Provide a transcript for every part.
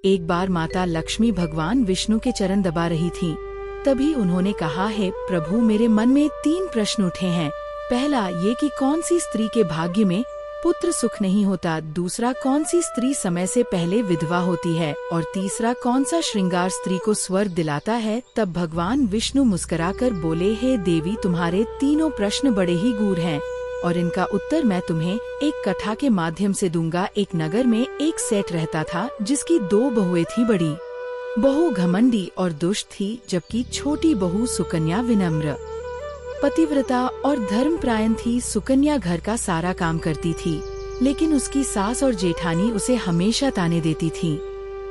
एक बार माता लक्ष्मी भगवान विष्णु के चरण दबा रही थीं। तभी उन्होंने कहा, है प्रभु, मेरे मन में 3 प्रश्न उठे हैं। पहला ये कि कौन सी स्त्री के भाग्य में पुत्र सुख नहीं होता, दूसरा कौन सी स्त्री समय से पहले विधवा होती है, और तीसरा कौन सा श्रृंगार स्त्री को स्वर्ग दिलाता है। तब भगवान विष्णु मुस्कुराकर बोले, हे देवी, तुम्हारे तीनों प्रश्न बड़े ही गूढ़ हैं और इनका उत्तर मैं तुम्हें एक कथा के माध्यम से दूंगा। एक नगर में एक सेठ रहता था जिसकी 2 बहुएं थी। बड़ी बहू घमंडी और दुष्ट थी, जबकि छोटी बहू सुकन्या विनम्र, पतिव्रता और धर्मपरायण थी। सुकन्या घर का सारा काम करती थी, लेकिन उसकी सास और जेठानी उसे हमेशा ताने देती थीं।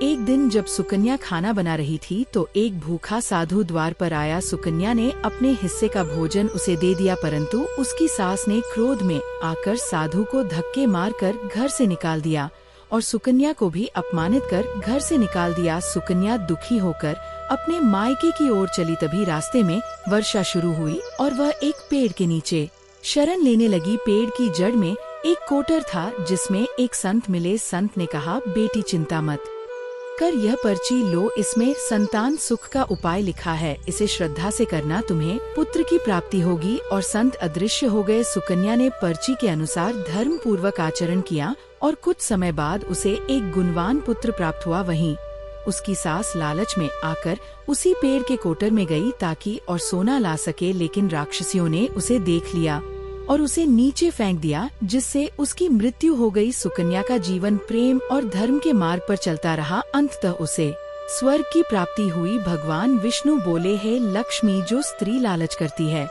एक दिन जब सुकन्या खाना बना रही थी तो एक भूखा साधु द्वार पर आया। सुकन्या ने अपने हिस्से का भोजन उसे दे दिया, परंतु उसकी सास ने क्रोध में आकर साधु को धक्के मारकर घर से निकाल दिया और सुकन्या को भी अपमानित कर घर से निकाल दिया। सुकन्या दुखी होकर अपने मायके की ओर चली। तभी रास्ते में वर्षा शुरू हुई और वह एक पेड़ के नीचे शरण लेने लगी। पेड़ की जड़ में एक कोटर था जिसमें एक संत मिले। संत ने कहा, बेटी चिंता मत कर, यह पर्ची लो, इसमें संतान सुख का उपाय लिखा है, इसे श्रद्धा से करना, तुम्हें पुत्र की प्राप्ति होगी। और संत अदृश्य हो गए। सुकन्या ने पर्ची के अनुसार धर्म पूर्वक आचरण किया और कुछ समय बाद उसे एक गुणवान पुत्र प्राप्त हुआ। वहीं उसकी सास लालच में आकर उसी पेड़ के कोटर में गई ताकि और सोना ला सके, लेकिन राक्षसियों ने उसे देख लिया और उसे नीचे फेंक दिया, जिससे उसकी मृत्यु हो गई। सुकन्या का जीवन प्रेम और धर्म के मार्ग पर चलता रहा। अंततः उसे स्वर्ग की प्राप्ति हुई। भगवान विष्णु बोले, है लक्ष्मी, जो स्त्री लालच करती है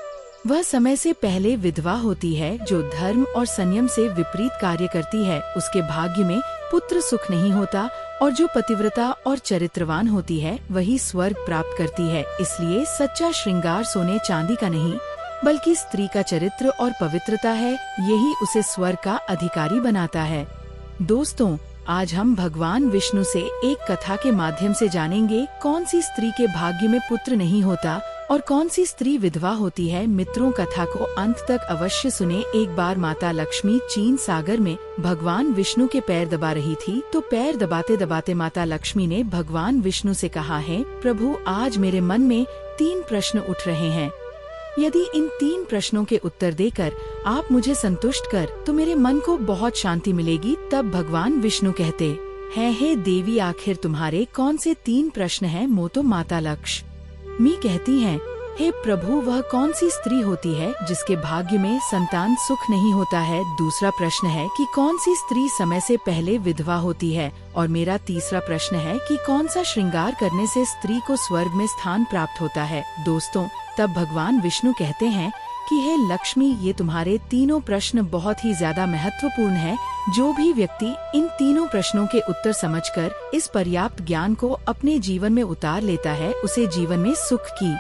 वह समय से पहले विधवा होती है। जो धर्म और संयम से विपरीत कार्य करती है उसके भाग्य में पुत्र सुख नहीं होता, और जो पतिव्रता और चरित्रवान होती है वही स्वर्ग प्राप्त करती है। इसलिए सच्चा श्रृंगार सोने चांदी का नहीं, बल्कि स्त्री का चरित्र और पवित्रता है। यही उसे स्वर्ग का अधिकारी बनाता है। दोस्तों, आज हम भगवान विष्णु से एक कथा के माध्यम से जानेंगे कौन सी स्त्री के भाग्य में पुत्र नहीं होता और कौन सी स्त्री विधवा होती है। मित्रों, कथा को अंत तक अवश्य सुने। एक बार माता लक्ष्मी चीन सागर में भगवान विष्णु के पैर दबा रही थी, तो पैर दबाते दबाते माता लक्ष्मी ने भगवान विष्णु से कहा, है प्रभु, आज मेरे मन में 3 प्रश्न उठ रहे हैं। यदि इन 3 प्रश्नों के उत्तर देकर आप मुझे संतुष्ट कर तो मेरे मन को बहुत शांति मिलेगी। तब भगवान विष्णु कहते हैं, हे देवी, आखिर तुम्हारे कौन से 3 प्रश्न हैं? मोतो माता लक्ष्मी कहती हैं, हे प्रभु, वह कौन सी स्त्री होती है जिसके भाग्य में संतान सुख नहीं होता है? दूसरा प्रश्न है कि कौन सी स्त्री समय से पहले विधवा होती है? और मेरा तीसरा प्रश्न है कि कौन सा श्रृंगार करने से स्त्री को स्वर्ग में स्थान प्राप्त होता है? दोस्तों, तब भगवान विष्णु कहते हैं कि हे लक्ष्मी, ये तुम्हारे तीनों प्रश्न बहुत ही ज्यादा महत्वपूर्ण हैं। जो भी व्यक्ति इन तीनों प्रश्नों के उत्तर समझकर इस पर्याप्त ज्ञान को अपने जीवन में उतार लेता है, उसे जीवन में सुख की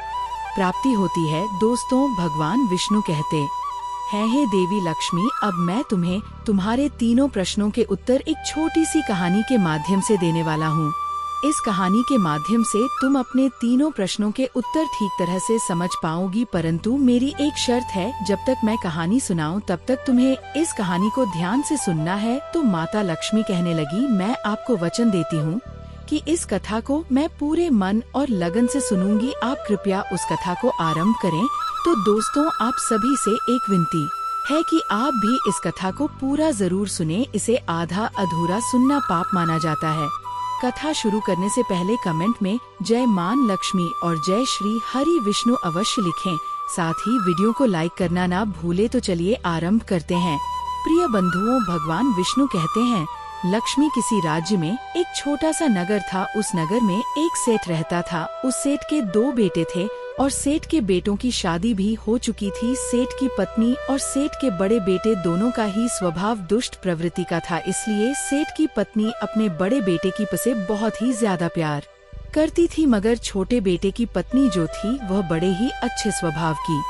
प्राप्ति होती है। दोस्तों, भगवान विष्णु कहते हैं, हे देवी लक्ष्मी, अब मैं तुम्हें तुम्हारे तीनों प्रश्नों के उत्तर एक छोटी सी कहानी के माध्यम से देने वाला हूँ। इस कहानी के माध्यम से तुम अपने तीनों प्रश्नों के उत्तर ठीक तरह से समझ पाओगी, परंतु मेरी एक शर्त है, जब तक मैं कहानी सुनाऊं तब तक तुम्हें इस कहानी को ध्यान से सुनना है। तो माता लक्ष्मी कहने लगी, मैं आपको वचन देती हूँ कि इस कथा को मैं पूरे मन और लगन से सुनूंगी। आप कृपया उस कथा को आरंभ करें। तो दोस्तों, आप सभी से एक विनती है कि आप भी इस कथा को पूरा जरूर सुने। इसे आधा अधूरा सुनना पाप माना जाता है। कथा शुरू करने से पहले कमेंट में जय मान लक्ष्मी और जय श्री हरि विष्णु अवश्य लिखें। साथ ही वीडियो को लाइक करना ना भूले। तो चलिए आरंभ करते हैं। प्रिय बंधुओं, भगवान विष्णु कहते हैं, लक्ष्मी, किसी राज्य में एक छोटा सा नगर था। उस नगर में एक सेठ रहता था। उस सेठ के 2 बेटे थे और सेठ के बेटों की शादी भी हो चुकी थी। सेठ की पत्नी और सेठ के बड़े बेटे दोनों का ही स्वभाव दुष्ट प्रवृत्ति का था, इसलिए सेठ की पत्नी अपने बड़े बेटे की से बहुत ही ज्यादा प्यार करती थी। मगर छोटे बेटे की पत्नी जो थी वह बड़े ही अच्छे स्वभाव की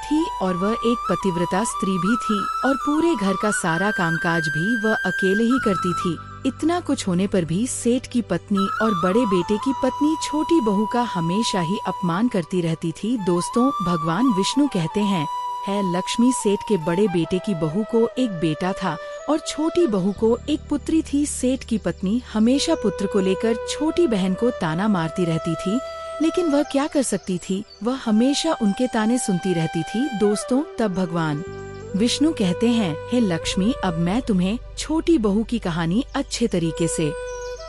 थी और वह एक पतिव्रता स्त्री भी थी और पूरे घर का सारा कामकाज भी वह अकेले ही करती थी। इतना कुछ होने पर भी सेठ की पत्नी और बड़े बेटे की पत्नी छोटी बहू का हमेशा ही अपमान करती रहती थी। दोस्तों, भगवान विष्णु कहते हैं, है लक्ष्मी, सेठ के बड़े बेटे की बहू को एक बेटा था और छोटी बहू को एक पुत्री थी। सेठ की पत्नी हमेशा पुत्र को लेकर छोटी बहन को ताना मारती रहती थी, लेकिन वह क्या कर सकती थी, वह हमेशा उनके ताने सुनती रहती थी। दोस्तों, तब भगवान विष्णु कहते हैं, हे लक्ष्मी, अब मैं तुम्हें छोटी बहू की कहानी अच्छे तरीके से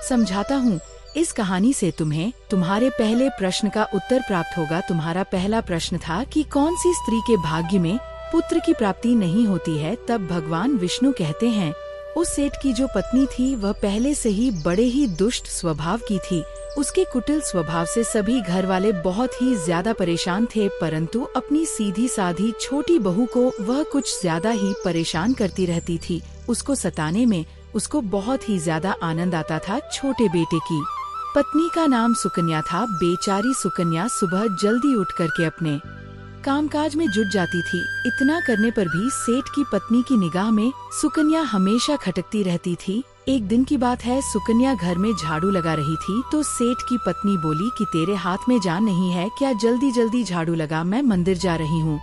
समझाता हूँ। इस कहानी से तुम्हें तुम्हारे पहले प्रश्न का उत्तर प्राप्त होगा। तुम्हारा पहला प्रश्न था कि कौन सी स्त्री के भाग्य में पुत्र की प्राप्ति नहीं होती है। तब भगवान विष्णु कहते हैं, उस सेठ की जो पत्नी थी वह पहले से ही बड़े ही दुष्ट स्वभाव की थी। उसके कुटिल स्वभाव से सभी घर वाले बहुत ही ज्यादा परेशान थे, परंतु अपनी सीधी साधी छोटी बहू को वह कुछ ज्यादा ही परेशान करती रहती थी। उसको सताने में उसको बहुत ही ज्यादा आनंद आता था। छोटे बेटे की पत्नी का नाम सुकन्या था। बेचारी सुकन्या सुबह जल्दी उठ करके अपने कामकाज में जुट जाती थी। इतना करने पर भी सेठ की पत्नी की निगाह में सुकन्या हमेशा खटकती रहती थी। एक दिन की बात है, सुकन्या घर में झाड़ू लगा रही थी तो सेठ की पत्नी बोली कि तेरे हाथ में जान नहीं है क्या, जल्दी जल्दी झाड़ू लगा, मैं मंदिर जा रही हूँ।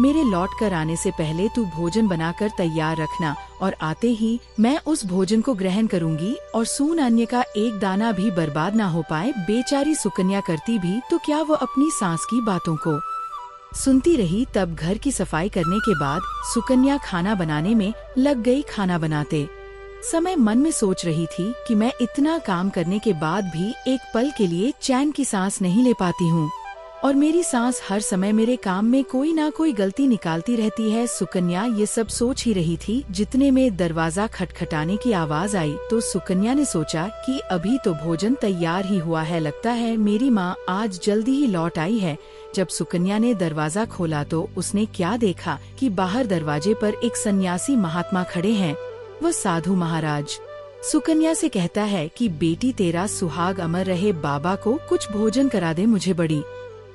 मेरे लौट कर आने से पहले तू भोजन बनाकर तैयार रखना और आते ही मैं उस भोजन को ग्रहण करूंगी और सून अन्य का एक दाना भी बर्बाद ना हो पाए। बेचारी सुकन्या करती भी तो क्या, वो अपनी सास की बातों को सुनती रही। तब घर की सफाई करने के बाद सुकन्या खाना बनाने में लग गई। खाना बनाते समय मन में सोच रही थी कि मैं इतना काम करने के बाद भी एक पल के लिए चैन की सांस नहीं ले पाती हूँ और मेरी सांस हर समय मेरे काम में कोई ना कोई गलती निकालती रहती है। सुकन्या ये सब सोच ही रही थी, जितने में दरवाजा खटखटाने की आवाज आई तो सुकन्या ने सोचा कि अभी तो भोजन तैयार ही हुआ है, लगता है मेरी माँ आज जल्दी ही लौट आई है। जब सुकन्या ने दरवाजा खोला तो उसने क्या देखा कि बाहर दरवाजे पर एक सन्यासी महात्मा खड़े हैं। वह साधु महाराज सुकन्या से कहता है कि बेटी तेरा सुहाग अमर रहे, बाबा को कुछ भोजन करा दे, मुझे बड़ी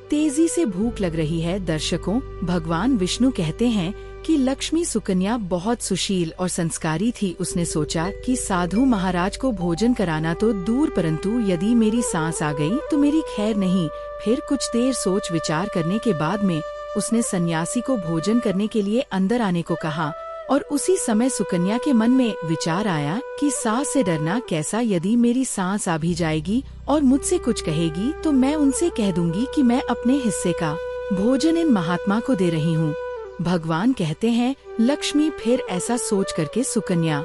तेजी से भूख लग रही है। दर्शकों, भगवान विष्णु कहते हैं कि लक्ष्मी सुकन्या बहुत सुशील और संस्कारी थी। उसने सोचा कि साधु महाराज को भोजन कराना तो दूर, परंतु यदि मेरी सांस आ गई तो मेरी खैर नहीं। फिर कुछ देर सोच विचार करने के बाद में उसने सन्यासी को भोजन करने के लिए अंदर आने को कहा और उसी समय सुकन्या के मन में विचार आया कि सांस से डरना कैसा, यदि मेरी सांस आ भी जाएगी और मुझसे कुछ कहेगी तो मैं उनसे कह दूंगी कि मैं अपने हिस्से का भोजन इन महात्मा को दे रही हूँ। भगवान कहते हैं, लक्ष्मी फिर ऐसा सोच करके सुकन्या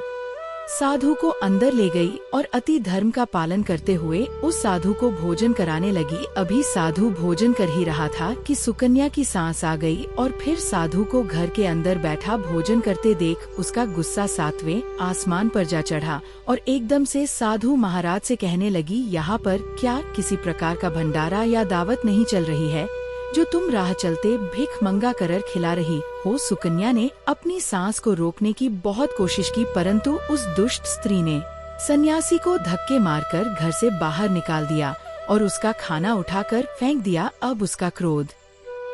साधु को अंदर ले गई और अति धर्म का पालन करते हुए उस साधु को भोजन कराने लगी। अभी साधु भोजन कर ही रहा था कि सुकन्या की सांस आ गई और फिर साधु को घर के अंदर बैठा भोजन करते देख उसका गुस्सा 7वें आसमान पर जा चढ़ा और एकदम से साधु महाराज से कहने लगी, यहाँ पर क्या किसी प्रकार का भंडारा या दावत नहीं चल रही है जो तुम राह चलते भिख मंगा कर खिला रही हो। सुकन्या ने अपनी सांस को रोकने की बहुत कोशिश की, परंतु उस दुष्ट स्त्री ने सन्यासी को धक्के मारकर घर से बाहर निकाल दिया और उसका खाना उठाकर फेंक दिया। अब उसका क्रोध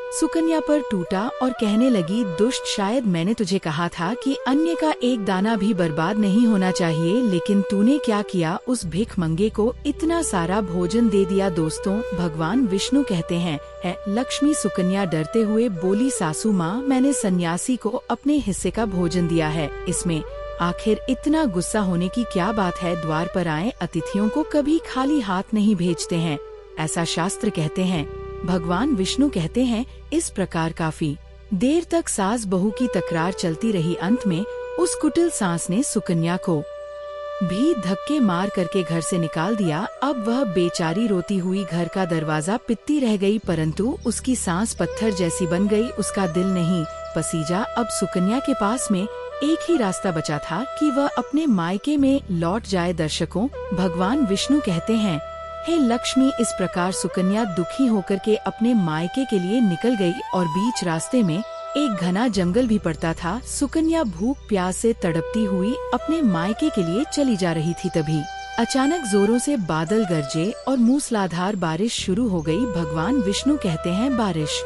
सुकन्या पर टूटा और कहने लगी, दुष्ट, शायद मैंने तुझे कहा था कि अन्य का एक दाना भी बर्बाद नहीं होना चाहिए, लेकिन तूने क्या किया, उस भिख मंगे को इतना सारा भोजन दे दिया। दोस्तों, भगवान विष्णु कहते हैं, लक्ष्मी सुकन्या डरते हुए बोली, सासू माँ, मैंने सन्यासी को अपने हिस्से का भोजन दिया है, इसमें आखिर इतना गुस्सा होने की क्या बात है। द्वार पर आए अतिथियों को कभी खाली हाथ नहीं भेजते हैं, ऐसा शास्त्र कहते हैं। भगवान विष्णु कहते हैं, इस प्रकार काफी देर तक सास बहू की तकरार चलती रही। अंत में उस कुटिल सास ने सुकन्या को भी धक्के मार करके घर से निकाल दिया। अब वह बेचारी रोती हुई घर का दरवाजा पिटती रह गई, परंतु उसकी सांस पत्थर जैसी बन गई, उसका दिल नहीं पसीजा। अब सुकन्या के पास में एक ही रास्ता बचा था कि वह अपने मायके में लौट जाए। दर्शकों, भगवान विष्णु कहते हैं, हे लक्ष्मी, इस प्रकार सुकन्या दुखी होकर के अपने मायके के लिए निकल गई और बीच रास्ते में एक घना जंगल भी पड़ता था। सुकन्या भूख प्यास से तड़पती हुई अपने मायके के लिए चली जा रही थी। तभी अचानक जोरों से बादल गरजे और मूसलाधार बारिश शुरू हो गई। भगवान विष्णु कहते हैं, बारिश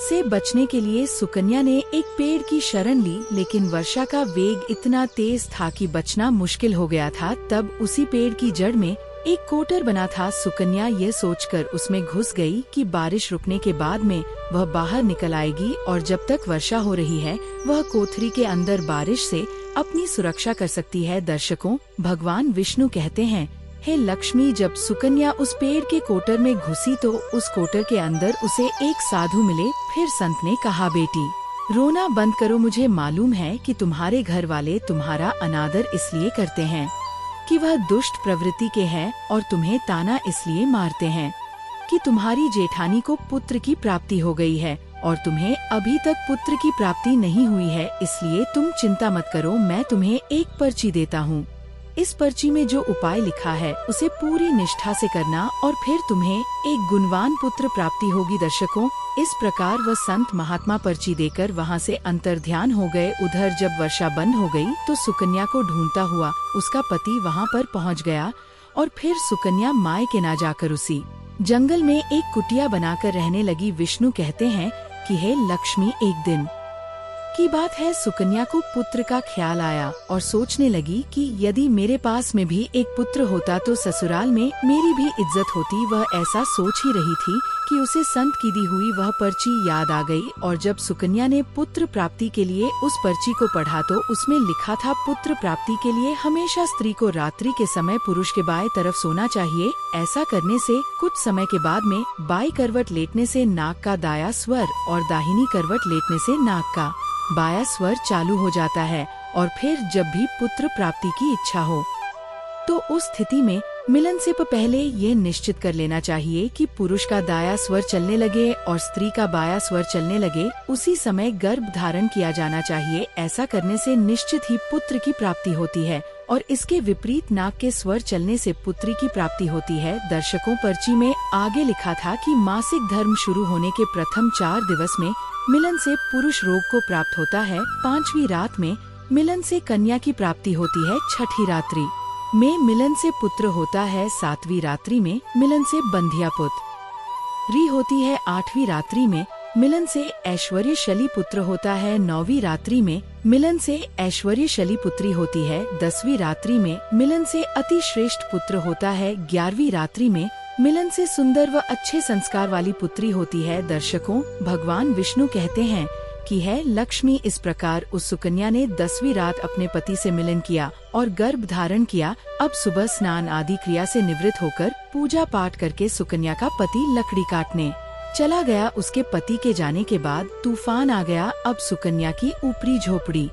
से बचने के लिए सुकन्या ने एक पेड़ की शरण ली, लेकिन वर्षा का वेग इतना तेज था कि बचना मुश्किल हो गया था। तब उसी पेड़ की जड़ में एक कोटर बना था। सुकन्या ये सोचकर उसमें घुस गई कि बारिश रुकने के बाद में वह बाहर निकल आएगी और जब तक वर्षा हो रही है वह कोठरी के अंदर बारिश से अपनी सुरक्षा कर सकती है। दर्शकों, भगवान विष्णु कहते हैं, हे लक्ष्मी, जब सुकन्या उस पेड़ के कोटर में घुसी तो उस कोटर के अंदर उसे एक साधु मिले। फिर संत ने कहा, बेटी रोना बंद करो, मुझे मालूम है कि तुम्हारे घर वाले तुम्हारा अनादर इसलिए करते हैं कि वह दुष्ट प्रवृत्ति के हैं और तुम्हें ताना इसलिए मारते हैं कि तुम्हारी जेठानी को पुत्र की प्राप्ति हो गई है और तुम्हें अभी तक पुत्र की प्राप्ति नहीं हुई है। इसलिए तुम चिंता मत करो, मैं तुम्हें एक पर्ची देता हूँ। इस पर्ची में जो उपाय लिखा है उसे पूरी निष्ठा से करना और फिर तुम्हें एक गुणवान पुत्र प्राप्ति होगी। दर्शकों, इस प्रकार वह संत महात्मा पर्ची देकर वहाँ से अंतर्ध्यान हो गए। उधर जब वर्षा बंद हो गई तो सुकन्या को ढूंढता हुआ उसका पति वहाँ पर पहुँच गया और फिर सुकन्या मायके ना जाकर उसी जंगल में एक कुटिया बनाकर रहने लगी। विष्णु कहते हैं कि हे लक्ष्मी, एक दिन की बात है, सुकन्या को पुत्र का ख्याल आया और सोचने लगी कि यदि मेरे पास में भी एक पुत्र होता तो ससुराल में मेरी भी इज्जत होती। वह ऐसा सोच ही रही थी कि उसे संत की दी हुई वह पर्ची याद आ गई और जब सुकन्या ने पुत्र प्राप्ति के लिए उस पर्ची को पढ़ा तो उसमें लिखा था, पुत्र प्राप्ति के लिए हमेशा स्त्री को रात्रि के समय पुरुष के बाएं तरफ सोना चाहिए। ऐसा करने से कुछ समय के बाद में बाई करवट लेटने से नाक का दाया स्वर और दाहिनी करवट लेटने से नाक का बाया स्वर चालू हो जाता है और फिर जब भी पुत्र प्राप्ति की इच्छा हो तो उस स्थिति में मिलन से पहले ये निश्चित कर लेना चाहिए कि पुरुष का दाया स्वर चलने लगे और स्त्री का बाया स्वर चलने लगे, उसी समय गर्भ धारण किया जाना चाहिए। ऐसा करने से निश्चित ही पुत्र की प्राप्ति होती है और इसके विपरीत नाक के स्वर चलने से पुत्री की प्राप्ति होती है। दर्शकों, पर्ची में आगे लिखा था कि मासिक धर्म शुरू होने के प्रथम 4 दिवस में मिलन से पुरुष रोग को प्राप्त होता है, 5वीं रात में मिलन से कन्या की प्राप्ति होती है, 6ठी रात्रि में मिलन से पुत्र होता है, 7वीं रात्रि में मिलन से बंधिया पुत्री होती है, 8वीं रात्रि में मिलन से ऐश्वर्यशली पुत्र होता है, 9वीं रात्रि में मिलन से ऐश्वर्यशली पुत्री होती है, 10वीं रात्रि में मिलन से अति श्रेष्ठ पुत्र होता है, 11वीं रात्रि में मिलन से सुंदर व अच्छे संस्कार वाली पुत्री होती है। दर्शकों, भगवान विष्णु कहते हैं कि है लक्ष्मी, इस प्रकार उस सुकन्या ने 10वीं रात अपने पति से मिलन किया और गर्भ धारण किया। अब सुबह स्नान आदि क्रिया से निवृत्त होकर पूजा पाठ करके सुकन्या का पति लकड़ी काटने चला गया। उसके पति के जाने के बाद तूफान आ गया। अब सुकन्या की ऊपरी झोपड़ी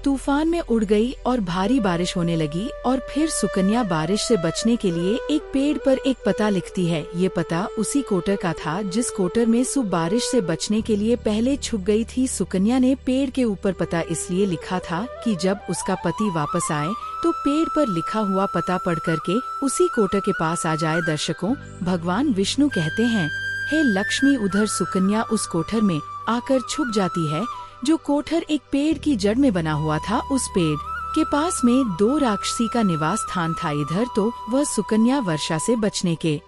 तूफान में उड़ गई और भारी बारिश होने लगी और फिर सुकन्या बारिश से बचने के लिए एक पेड़ पर एक पता लिखती है। ये पता उसी कोटर का था जिस कोटर में सु बारिश से बचने के लिए पहले छुप गई थी। सुकन्या ने पेड़ के ऊपर पता इसलिए लिखा था कि जब उसका पति वापस आए तो पेड़ पर लिखा हुआ पता पढ़ करके उसी कोटर के पास आ जाए। दर्शकों, भगवान विष्णु कहते हैं, हे लक्ष्मी, उधर सुकन्या उस कोठर में आकर छुप जाती है जो कोठर एक पेड़ की जड़ में बना हुआ था। उस पेड़ के पास में 2 राक्षसी का निवास स्थान था। इधर तो वह सुकन्या वर्षा से बचने के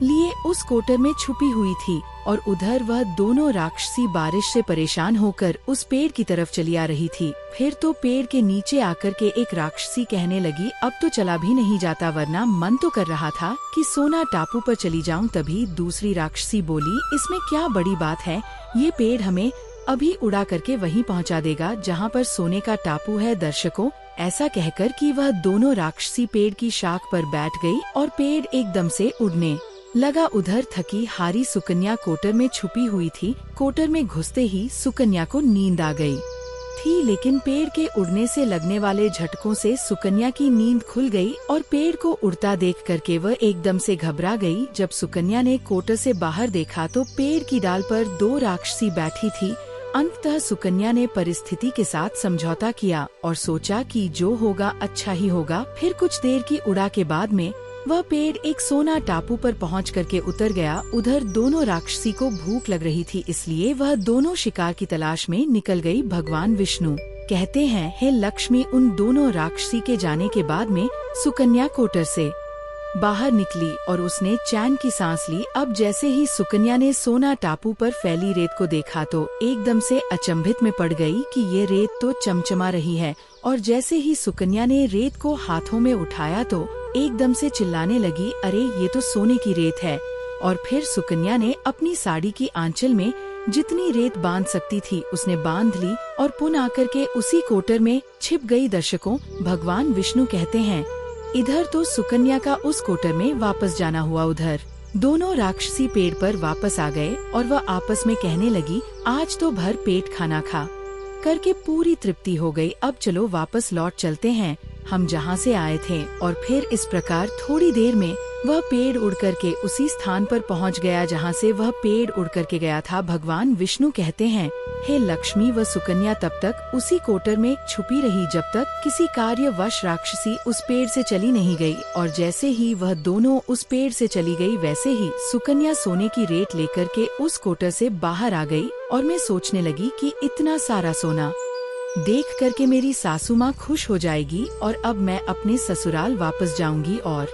लिए उस कोटर में छुपी हुई थी और उधर वह दोनों राक्षसी बारिश से परेशान होकर उस पेड़ की तरफ चली आ रही थी। फिर तो पेड़ के नीचे आकर के एक राक्षसी कहने लगी, अब तो चला भी नहीं जाता, वरना मन तो कर रहा था कि सोना टापू पर चली जाऊं। तभी दूसरी राक्षसी बोली, इसमें क्या बड़ी बात है, ये पेड़ हमें अभी उड़ा करके वहीं पहुंचा देगा जहां पर सोने का टापू है। दर्शकों, ऐसा कहकर कि वह दोनों राक्षसी पेड़ की शाख पर बैठ गई और पेड़ एकदम से उड़ने लगा। उधर थकी हारी सुकन्या कोटर में छुपी हुई थी। कोटर में घुसते ही सुकन्या को नींद आ गई थी, लेकिन पेड़ के उड़ने से लगने वाले झटकों से सुकन्या की नींद खुल गई और पेड़ को उड़ता देख करके वह एकदम से घबरा गई। जब सुकन्या ने कोटर से बाहर देखा तो पेड़ की डाल पर 2 राक्षसी बैठी थी। अंततः सुकन्या ने परिस्थिति के साथ समझौता किया और सोचा कि जो होगा अच्छा ही होगा। फिर कुछ देर की उड़ा के बाद में वह पेड़ एक सोना टापू पर पहुंच करके उतर गया। उधर दोनों राक्षसी को भूख लग रही थी, इसलिए वह दोनों शिकार की तलाश में निकल गई। भगवान विष्णु कहते हैं, हे लक्ष्मी, उन दोनों राक्षसी के जाने के बाद में सुकन्या कोटर से बाहर निकली और उसने चैन की सांस ली। अब जैसे ही सुकन्या ने सोना टापू पर फैली रेत को देखा तो एकदम से अचंभित में पड़ गई कि ये रेत तो चमचमा रही है और जैसे ही सुकन्या ने रेत को हाथों में उठाया तो एकदम से चिल्लाने लगी, अरे ये तो सोने की रेत है। और फिर सुकन्या ने अपनी साड़ी की आंचल में जितनी रेत बांध सकती थी उसने बांध ली और पुनः आकर के उसी कोटर में छिप गई। दर्शकों, भगवान विष्णु कहते हैं, इधर तो सुकन्या का उस कोटर में वापस जाना हुआ। उधर दोनों राक्षसी पेड़ पर वापस आ गए और वह आपस में कहने लगी, आज तो भर पेट खाना खा करके पूरी तृप्ति हो गई। अब चलो वापस लौट चलते हैं हम जहाँ से आए थे। और फिर इस प्रकार थोड़ी देर में वह पेड़ उड़ करके उसी स्थान पर पहुँच गया जहाँ से वह पेड़ उड़ करके गया था। भगवान विष्णु कहते हैं, हे लक्ष्मी, व सुकन्या तब तक उसी कोटर में छुपी रही जब तक किसी कार्यवश राक्षसी उस पेड़ से चली नहीं गई। और जैसे ही वह दोनों उस पेड़ से चली गई वैसे ही सुकन्या सोने की रेत लेकर के उस कोटर से बाहर आ गई। और मैं सोचने लगी कि इतना सारा सोना देख करके मेरी सासू माँ खुश हो जाएगी और अब मैं अपने ससुराल वापस जाऊंगी और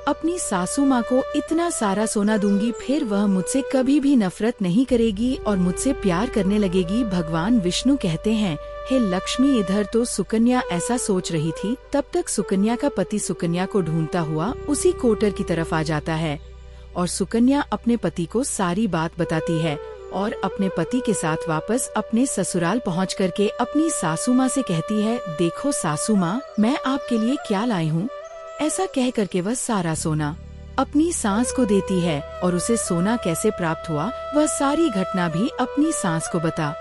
अपनी सासू माँ को इतना सारा सोना दूंगी। फिर वह मुझसे कभी भी नफरत नहीं करेगी और मुझसे प्यार करने लगेगी। भगवान विष्णु कहते हैं, हे लक्ष्मी, इधर तो सुकन्या ऐसा सोच रही थी तब तक सुकन्या का पति सुकन्या को ढूंढता हुआ उसी कोटर की तरफ आ जाता है। और सुकन्या अपने पति को सारी बात बताती है और अपने पति के साथ वापस अपने ससुराल पहुंच करके अपनी सासू माँ से कहती है, देखो सासू माँ, मैं आपके लिए क्या लाई हूँ। ऐसा कह करके वह सारा सोना अपनी सास को देती है और उसे सोना कैसे प्राप्त हुआ वह सारी घटना भी अपनी सास को बता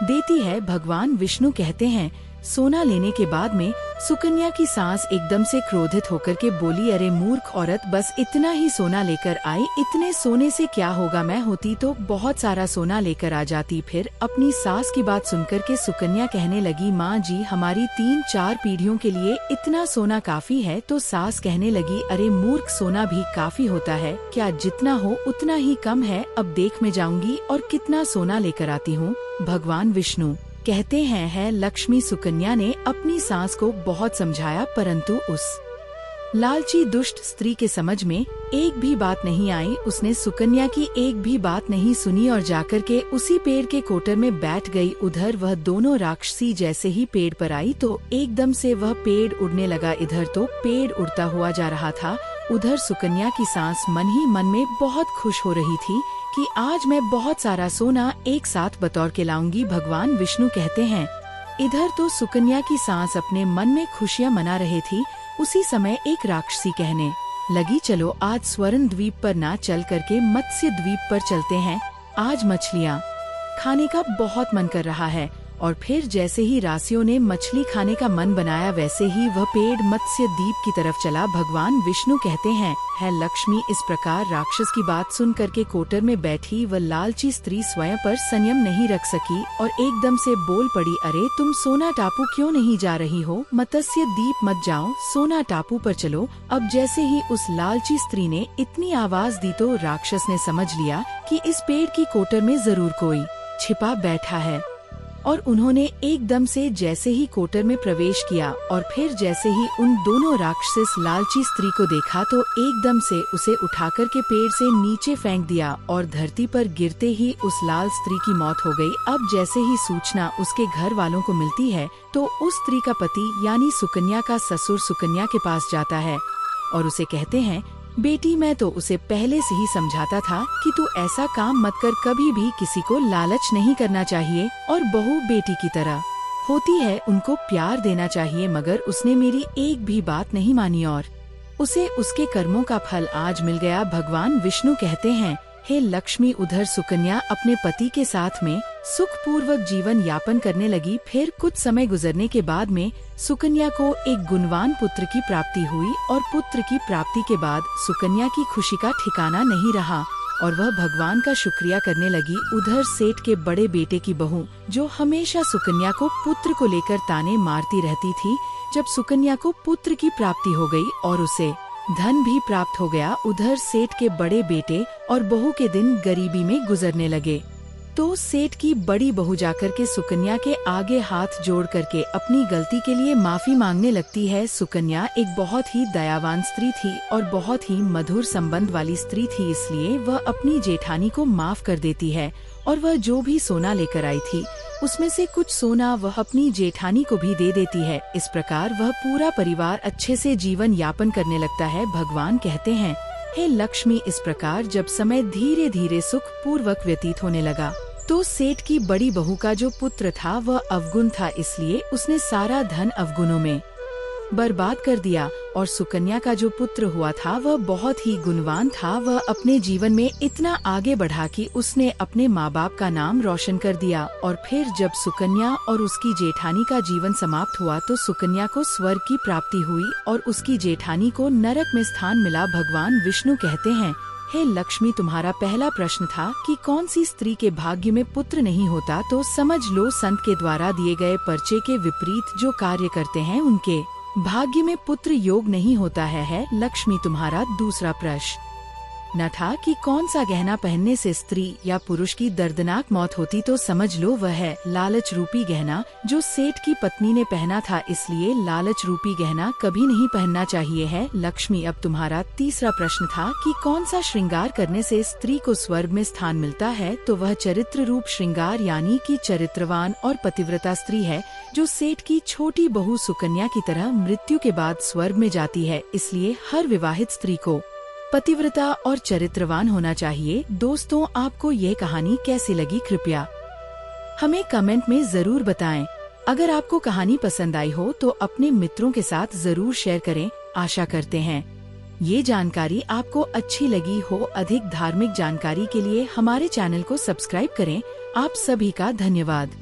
देती है। भगवान विष्णु कहते हैं, सोना लेने के बाद में सुकन्या की सास एकदम से क्रोधित होकर के बोली, अरे मूर्ख औरत, बस इतना ही सोना लेकर आई, इतने सोने से क्या होगा, मैं होती तो बहुत सारा सोना लेकर आ जाती। फिर अपनी सास की बात सुनकर के सुकन्या कहने लगी, माँ जी, हमारी 3-4 पीढ़ियों के लिए इतना सोना काफी है। तो सास कहने लगी, अरे मूर्ख, सोना भी काफी होता है क्या, जितना हो उतना ही कम है। अब देख मैं जाऊंगी और कितना सोना लेकर आती हूँ। भगवान विष्णु कहते हैं, है लक्ष्मी, सुकन्या ने अपनी सास को बहुत समझाया परंतु उस लालची दुष्ट स्त्री के समझ में एक भी बात नहीं आई। उसने सुकन्या की एक भी बात नहीं सुनी और जाकर के उसी पेड़ के कोटर में बैठ गई। उधर वह दोनों राक्षसी जैसे ही पेड़ पर आई तो एकदम से वह पेड़ उड़ने लगा। इधर तो पेड़ उड़ता हुआ जा रहा था, उधर सुकन्या की सास मन ही मन में बहुत खुश हो रही थी कि आज मैं बहुत सारा सोना एक साथ बतौर के लाऊंगी। भगवान विष्णु कहते हैं, इधर तो सुकन्या की सास अपने मन में खुशियाँ मना रहे थी। उसी समय एक राक्षसी कहने लगी, चलो आज स्वर्ण द्वीप पर ना चल करके मत्स्य द्वीप पर चलते हैं, आज मछलियाँ खाने का बहुत मन कर रहा है। और फिर जैसे ही राशियों ने मछली खाने का मन बनाया वैसे ही वह पेड़ मत्स्य द्वीप की तरफ चला। भगवान विष्णु कहते हैं, है लक्ष्मी, इस प्रकार राक्षस की बात सुन करके कोटर में बैठी वह लालची स्त्री स्वयं पर संयम नहीं रख सकी और एकदम से बोल पड़ी, अरे तुम सोना टापू क्यों नहीं जा रही हो, मत्स्य द्वीप मत जाओ, सोना टापू पर चलो। अब जैसे ही उस लालची स्त्री ने इतनी आवाज दी तो राक्षस ने समझ लिया कि इस पेड़ की कोटर में जरूर कोई छिपा बैठा है। और उन्होंने एकदम से जैसे ही कोटर में प्रवेश किया और फिर जैसे ही उन दोनों राक्षस लालची स्त्री को देखा तो एकदम से उसे उठाकर के पेड़ से नीचे फेंक दिया और धरती पर गिरते ही उस लाल स्त्री की मौत हो गई। अब जैसे ही सूचना उसके घर वालों को मिलती है तो उस स्त्री का पति यानी सुकन्या का ससुर सुकन्या के पास जाता है और उसे कहते हैं, बेटी, मैं तो उसे पहले से ही समझाता था कि तू ऐसा काम मत कर, कभी भी किसी को लालच नहीं करना चाहिए और बहू बेटी की तरह होती है, उनको प्यार देना चाहिए, मगर उसने मेरी एक भी बात नहीं मानी और उसे उसके कर्मों का फल आज मिल गया। भगवान विष्णु कहते हैं, हे लक्ष्मी, उधर सुकन्या अपने पति के साथ में सुखपूर्वक जीवन यापन करने लगी। फिर कुछ समय गुजरने के बाद में सुकन्या को एक गुणवान पुत्र की प्राप्ति हुई और पुत्र की प्राप्ति के बाद सुकन्या की खुशी का ठिकाना नहीं रहा और वह भगवान का शुक्रिया करने लगी। उधर सेठ के बड़े बेटे की बहू जो हमेशा सुकन्या को पुत्र को लेकर ताने मारती रहती थी, जब सुकन्या को पुत्र की प्राप्ति हो गई और उसे धन भी प्राप्त हो गया, उधर सेठ के बड़े बेटे और बहू के दिन गरीबी में गुजरने लगे। तो सेठ की बड़ी बहू जाकर के सुकन्या के आगे हाथ जोड़ करके अपनी गलती के लिए माफी मांगने लगती है। सुकन्या एक बहुत ही दयावान स्त्री थी और बहुत ही मधुर संबंध वाली स्त्री थी, इसलिए वह अपनी जेठानी को माफ कर देती है और वह जो भी सोना लेकर आई थी उसमें से कुछ सोना वह अपनी जेठानी को भी दे देती है। इस प्रकार वह पूरा परिवार अच्छे से जीवन यापन करने लगता है। भगवान कहते हैं, हे लक्ष्मी, इस प्रकार जब समय धीरे धीरे सुख पूर्वक व्यतीत होने लगा तो सेठ की बड़ी बहू का जो पुत्र था वह अवगुण था, इसलिए उसने सारा धन अवगुणों में बर्बाद कर दिया। और सुकन्या का जो पुत्र हुआ था वह बहुत ही गुणवान था। वह अपने जीवन में इतना आगे बढ़ा कि उसने अपने माँ बाप का नाम रोशन कर दिया। और फिर जब सुकन्या और उसकी जेठानी का जीवन समाप्त हुआ तो सुकन्या को स्वर्ग की प्राप्ति हुई और उसकी जेठानी को नरक में स्थान मिला। भगवान विष्णु कहते हैं, हे लक्ष्मी, तुम्हारा पहला प्रश्न था कि कौन सी स्त्री के भाग्य में पुत्र नहीं होता, तो समझ लो संत के द्वारा दिए गए पर्चे के विपरीत जो कार्य करते हैं उनके भाग्य में पुत्र योग नहीं होता है लक्ष्मी, तुम्हारा दूसरा प्रश्न न था कि कौन सा गहना पहनने से स्त्री या पुरुष की दर्दनाक मौत होती, तो समझ लो वह है लालच रूपी गहना जो सेठ की पत्नी ने पहना था। इसलिए लालच रूपी गहना कभी नहीं पहनना चाहिए है लक्ष्मी। अब तुम्हारा तीसरा प्रश्न था कि कौन सा श्रृंगार करने से स्त्री को स्वर्ग में स्थान मिलता है, तो वह चरित्र रूप श्रृंगार यानी कि चरित्रवान और पतिव्रता स्त्री है जो सेठ की छोटी बहू सुकन्या की तरह मृत्यु के बाद स्वर्ग में जाती है। इसलिए हर विवाहित स्त्री को पतिव्रता और चरित्रवान होना चाहिए। दोस्तों, आपको यह कहानी कैसी लगी कृपया हमें कमेंट में जरूर बताएं। अगर आपको कहानी पसंद आई हो तो अपने मित्रों के साथ जरूर शेयर करें। आशा करते हैं ये जानकारी आपको अच्छी लगी हो। अधिक धार्मिक जानकारी के लिए हमारे चैनल को सब्सक्राइब करें। आप सभी का धन्यवाद।